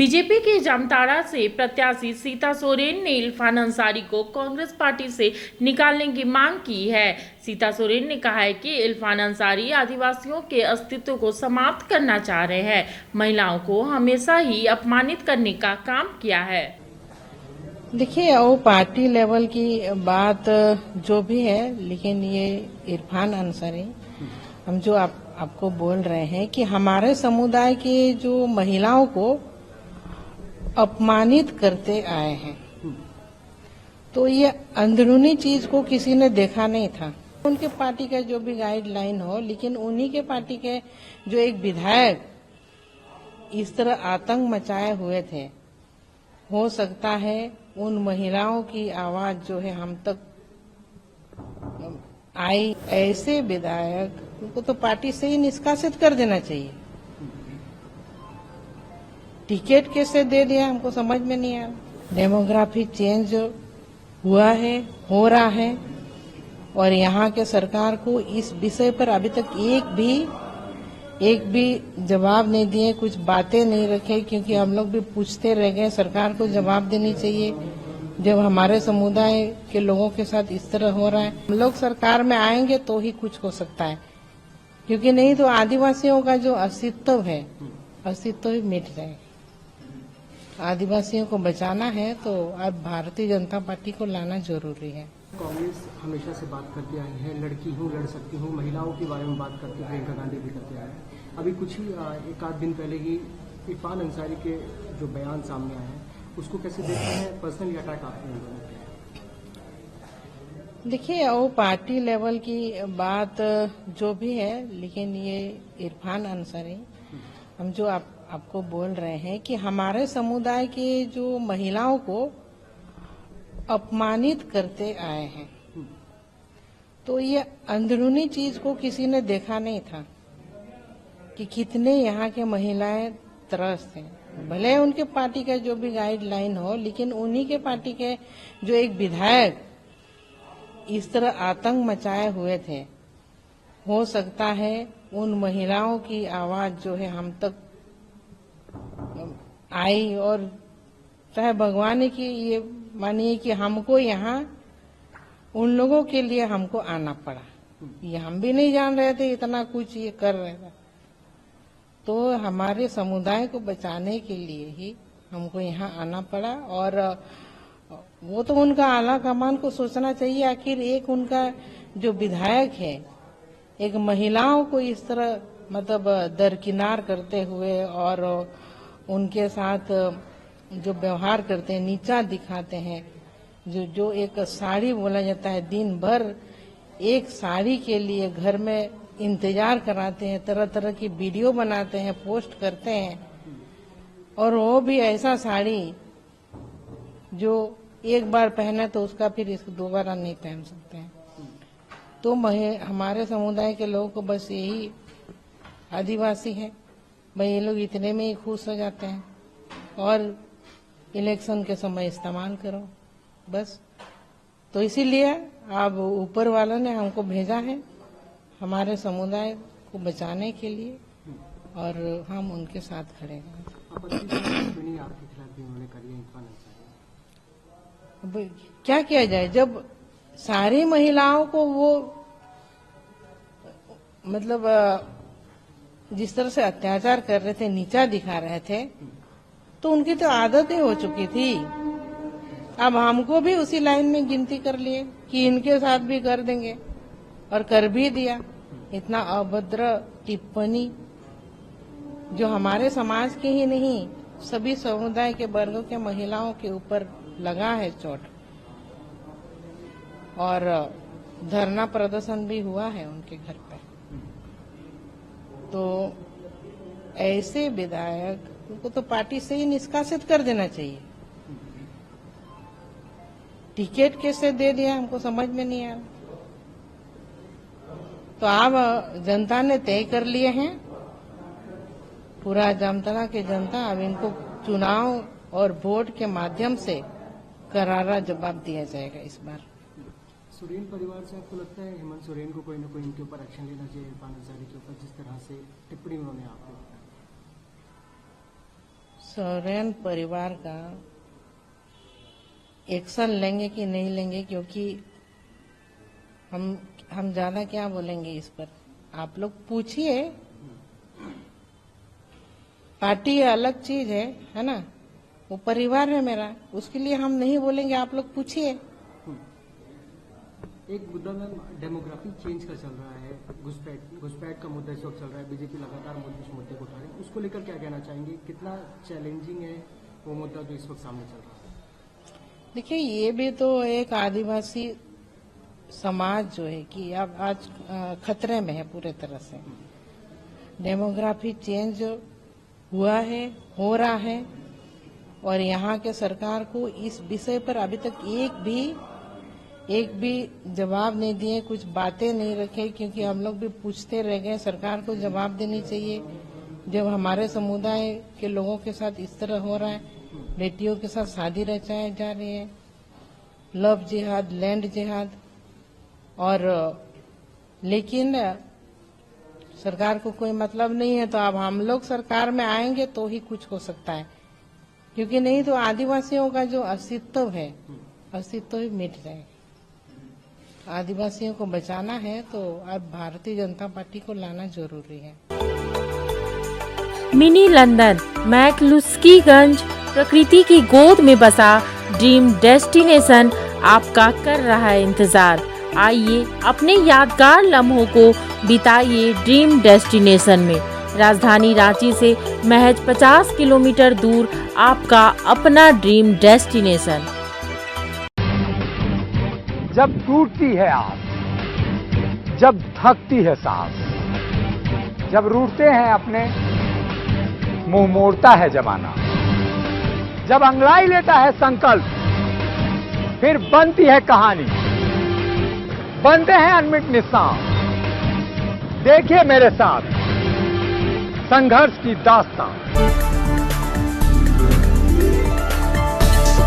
BJP के जामताड़ा से प्रत्याशी सीता सोरेन ने इरफान अंसारी को कांग्रेस पार्टी से निकालने की मांग की है। सीता सोरेन ने कहा है कि इरफान अंसारी आदिवासियों के अस्तित्व को समाप्त करना चाह रहे हैं। महिलाओं को हमेशा ही अपमानित करने का काम किया है। देखिए, वो पार्टी लेवल की बात जो भी है, लेकिन ये इरफान अंसारी हम जो आपको बोल रहे हैं कि हमारे समुदाय के जो महिलाओं को अपमानित करते आए हैं, तो ये अंदरूनी चीज को किसी ने देखा नहीं था। उनके पार्टी का जो भी गाइडलाइन हो, लेकिन उन्हीं के पार्टी के जो एक विधायक इस तरह आतंक मचाए हुए थे, हो सकता है उन महिलाओं की आवाज जो है हम तक आई। ऐसे विधायक को तो पार्टी से ही निष्कासित कर देना चाहिए। टिकट कैसे दे दिया हमको समझ में नहीं आया। डेमोग्राफी चेंज हुआ है, हो रहा है, और यहाँ के सरकार को इस विषय पर अभी तक एक भी जवाब नहीं दिए, कुछ बातें नहीं रखे, क्योंकि हम लोग भी पूछते रह गए। सरकार को जवाब देनी चाहिए जब हमारे समुदाय के लोगों के साथ इस तरह हो रहा है। हम लोग सरकार में आएंगे तो ही कुछ हो सकता है, क्योंकि नहीं तो आदिवासियों का जो अस्तित्व है, अस्तित्व ही मिट जाएगा। आदिवासियों को बचाना है तो अब भारतीय जनता पार्टी को लाना जरूरी है। कांग्रेस हमेशा से बात करती आई है, लड़की हूँ, लड़ सकती हूँ, महिलाओं के बारे में बात करती है, प्रियंका गांधी भी करते आए हैं। अभी कुछ ही एक आध दिन पहले ही इरफान अंसारी के जो बयान सामने आए हैं, उसको कैसे देखते हैं? पर्सनली अटैक आपने देखिए, वो पार्टी लेवल की बात जो भी है, लेकिन ये इरफान अंसारी हम जो आपको बोल रहे हैं कि हमारे समुदाय के जो महिलाओं को अपमानित करते आए हैं, तो ये अंदरूनी चीज को किसी ने देखा नहीं था कि कितने यहाँ के महिलाएं त्रस्त हैं। भले उनके पार्टी का जो भी गाइडलाइन हो, लेकिन उन्हीं के पार्टी के जो एक विधायक इस तरह आतंक मचाए हुए थे, हो सकता है उन महिलाओं की आवाज जो है हम तक आई। और चाहे भगवान की ये मानिए कि हमको यहाँ उन लोगों के लिए हमको आना पड़ा। ये हम भी नहीं जान रहे थे इतना कुछ ये कर रहे थे, तो हमारे समुदाय को बचाने के लिए ही हमको यहाँ आना पड़ा। और वो तो उनका आला कमान को सोचना चाहिए। आखिर एक उनका जो विधायक है, एक महिलाओं को इस तरह मतलब दरकिनार करते हुए और उनके साथ जो व्यवहार करते हैं, नीचा दिखाते हैं, जो एक साड़ी बोला जाता है, दिन भर एक साड़ी के लिए घर में इंतजार कराते हैं, तरह तरह की वीडियो बनाते हैं, पोस्ट करते हैं, और वो भी ऐसा साड़ी जो एक बार पहने तो उसका फिर इसको दोबारा नहीं पहन सकते हैं। तो हमारे समुदाय के लोगों को बस यही आदिवासी है भाई, ये लोग इतने में ही खुश हो जाते हैं और इलेक्शन के समय इस्तेमाल करो बस। तो इसीलिए अब ऊपर वालों ने हमको भेजा है हमारे समुदाय को बचाने के लिए, और हम उनके साथ खड़े हैं। क्या किया जाए जब सारी महिलाओं को वो मतलब जिस तरह से अत्याचार कर रहे थे, नीचा दिखा रहे थे, तो उनकी तो आदत ही हो चुकी थी। अब हमको भी उसी लाइन में गिनती कर लिए कि इनके साथ भी कर देंगे, और कर भी दिया। इतना अभद्र टिप्पणी जो हमारे समाज के ही नहीं, सभी समुदाय के वर्गों के महिलाओं के ऊपर लगा है चोट, और धरना प्रदर्शन भी हुआ है उनके घर पे। तो ऐसे विधायक को तो पार्टी से ही निष्कासित कर देना चाहिए। टिकट कैसे दे दिया हमको समझ में नहीं आया। तो अब जनता ने तय कर लिए हैं, पूरा जामताड़ा की जनता, अब इनको चुनाव और वोट के माध्यम से करारा जवाब दिया जाएगा इस बार। सोरेन परिवार से आपको लगता है हेमंत सोरेन को कोई ना कोई इनके ऊपर एक्शन लेना चाहिए, इरफान अंसारी के ऊपर, जिस तरह से टिप्पणी उन्होंने आपको? सोरेन परिवार का एक्शन लेंगे कि नहीं लेंगे, क्योंकि हम ज्यादा क्या बोलेंगे इस पर। आप लोग पूछिए, पार्टी अलग चीज है ना, वो परिवार है मेरा, उसके लिए हम नहीं बोलेंगे, आप लोग पूछिए। एक मुद्दा मैम, डेमोग्राफी चेंज का चल रहा है, घुसपैठ का मुद्दा इस वक्त चल रहा है, बीजेपी लगातार इस मुद्दे को उठा रही है, उसको लेकर क्या कहना चाहेंगे, कितना चैलेंजिंग है वो मुद्दा जो इस वक्त सामने चल रहा है? देखिए, ये भी तो एक आदिवासी समाज जो है कि अब आज खतरे में है पूरे तरह से। डेमोग्राफी चेंज हुआ है, हो रहा है, और यहाँ के सरकार को इस विषय पर अभी तक एक भी जवाब नहीं दिए, कुछ बातें नहीं रखे, क्योंकि हम लोग भी पूछते रह गए। सरकार को जवाब देनी चाहिए, जब हमारे समुदाय के लोगों के साथ इस तरह हो रहा है, बेटियों के साथ शादी रचाई जा रही है, लव जिहाद, लैंड जिहाद, और लेकिन सरकार को कोई मतलब नहीं है। तो अब हम लोग सरकार में आएंगे तो ही कुछ हो सकता है, क्योंकि नहीं तो आदिवासियों का जो अस्तित्व है, अस्तित्व ही मिट जाएगा। आदिवासियों को बचाना है तो अब भारतीय जनता पार्टी को लाना जरूरी है। मिनी लंदन मैक्लुस्कीगंज प्रकृति की गोद में बसा ड्रीम डेस्टिनेशन आपका कर रहा है इंतजार। आइए अपने यादगार लम्हों को बिताइए ड्रीम डेस्टिनेशन में। राजधानी रांची से महज 50 किलोमीटर दूर आपका अपना ड्रीम डेस्टिनेशन। जब टूटती है आस, जब थकती है सांस, जब रूठते हैं अपने, मुंह मोड़ता है जमाना, जब अंगड़ाई लेता है संकल्प, फिर बनती है कहानी, बनते हैं अनमिट निशान। देखिए मेरे साथ संघर्ष की दास्तान।